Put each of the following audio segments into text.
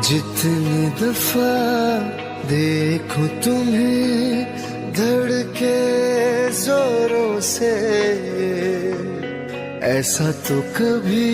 जितनी दफा देखूं तुम्हें धड़के जोरों से, ऐसा तो कभी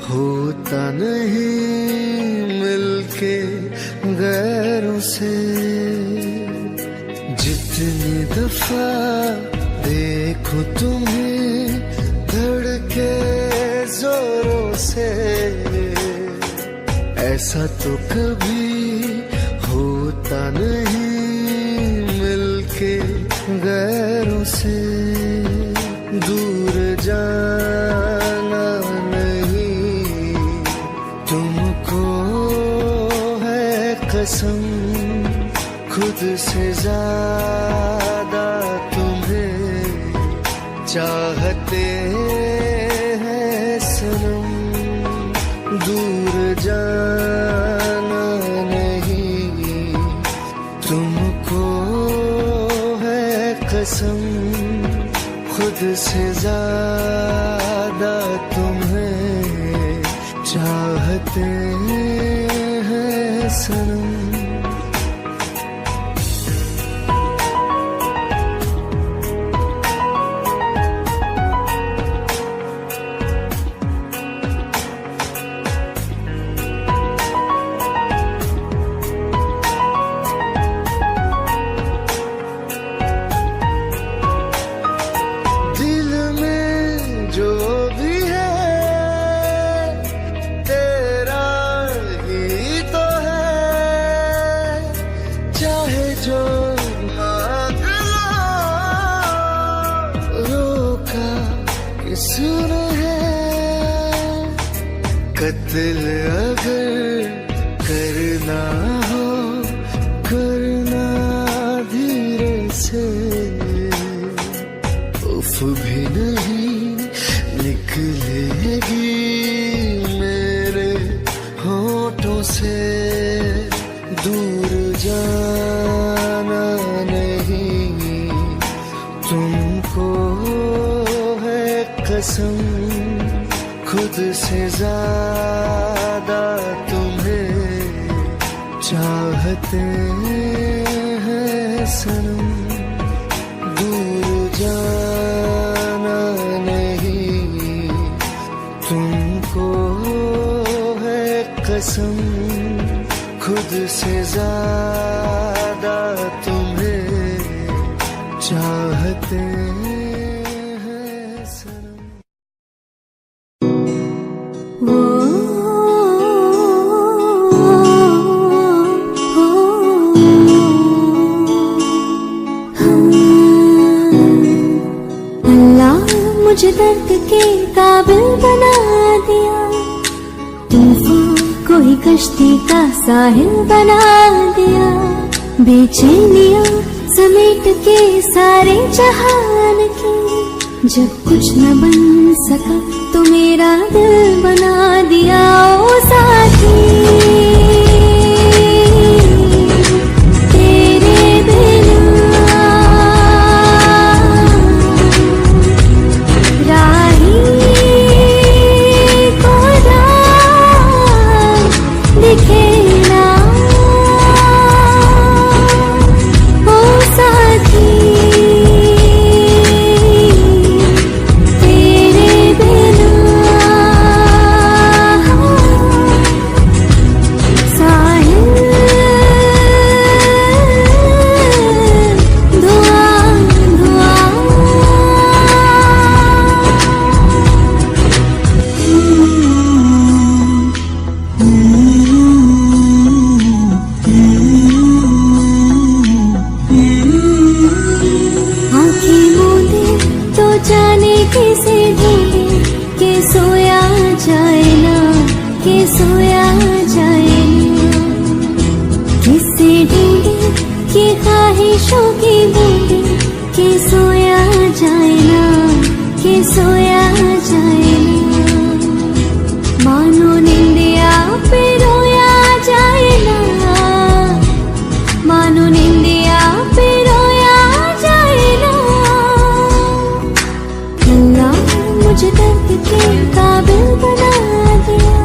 होता नहीं मिलके गैरों से। जितनी दफा देखूं तुम्हें धड़के जोरों से, ऐसा तो कभी होता नहीं मिलके गैरों से। दूर जाना नहीं तुमको है कसम, खुद से ज्यादा तुम्हें चाहते हैं सनम। दूर जाना नहीं तुमको है कसम, खुद से ज्यादा तुम्हें चाहते हैं सनम। कत्ल अगर करना हो करना धीरे से, उफ भी नहीं निकलेगी मेरे होठों से। दूर जाना नहीं तुमको है कसम, खुद से ज्यादा तुम्हें चाहते हैं सनम। दूर जाना नहीं तुमको है कसम, खुद से ज्यादा तुम्हें चाहते हैं सनम। मुझे दर्द के काबिल बना दिया, तूफान को ही कश्ती का साहिल बना दिया। बेचैनियां समेट के सारे जहान की, जब कुछ न बन सका तो मेरा दिल बना दिया। ओ साथी मुझे दर्द के काबिल बना दिया।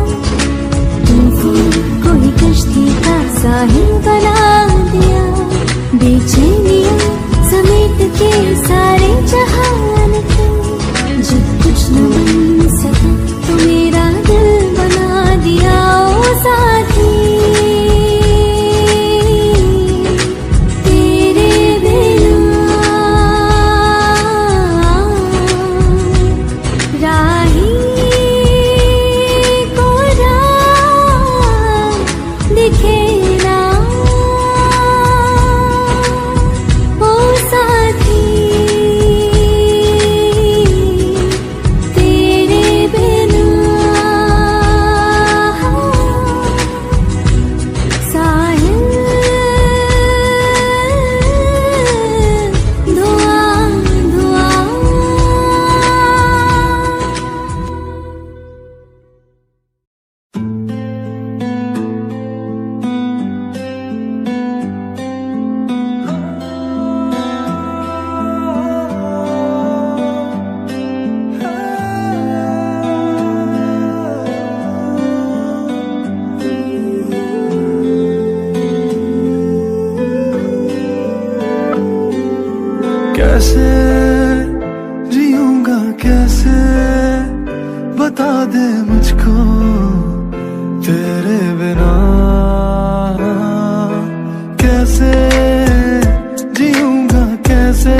दे मुझको तेरे बिना कैसे जीऊंगा कैसे,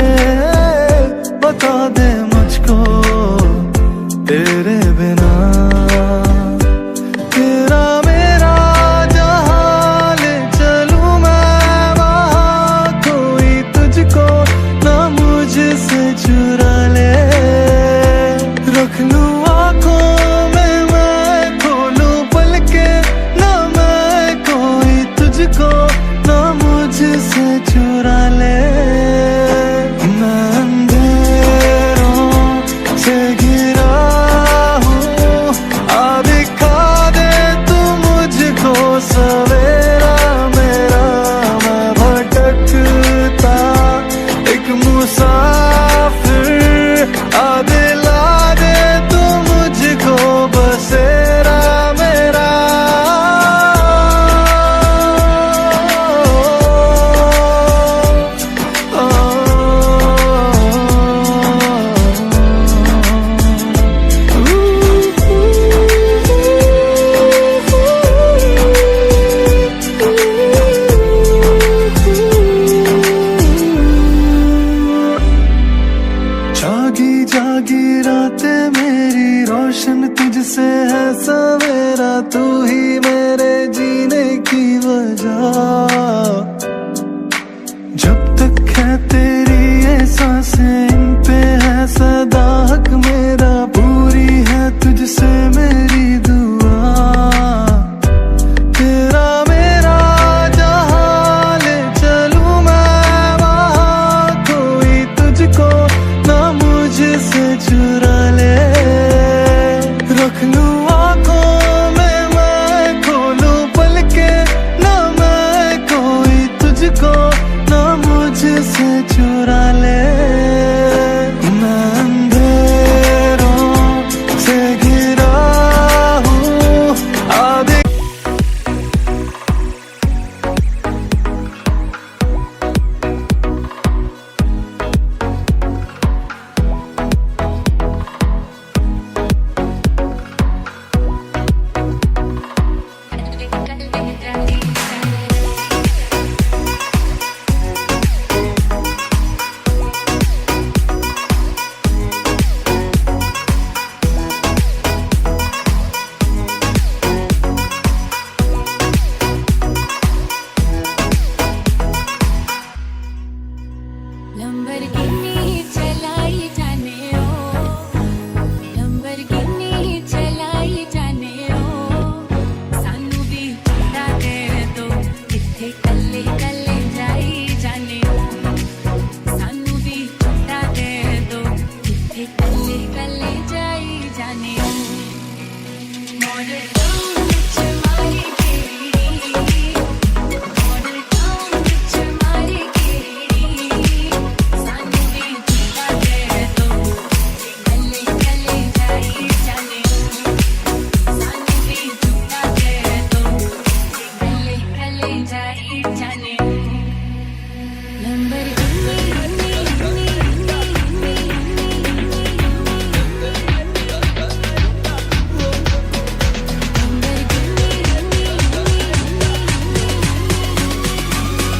बता दे मुझको तेरे बिना। तेरा मेरा जहां ले चलूं मैं वहां, कोई तुझको ना मुझसे चुरा ले। रख लूं आंखों में मैं, खोलूं पलके ना मैं, कोई तुझको ना मुझसे चुरा ले। मैं अंधेरों से घिरा हूँ, आ दिखा दे तू मुझको सवेरा मेरा। मैं भटकता एक मुसाफिर, आ दिला दे तू मुझको बसेरा मेरा। जागी जागी रातें मेरी रोशन तुझसे है सवेरा, तू ही मेरे जीने की वजह। जब तक है तेरी ये सांसें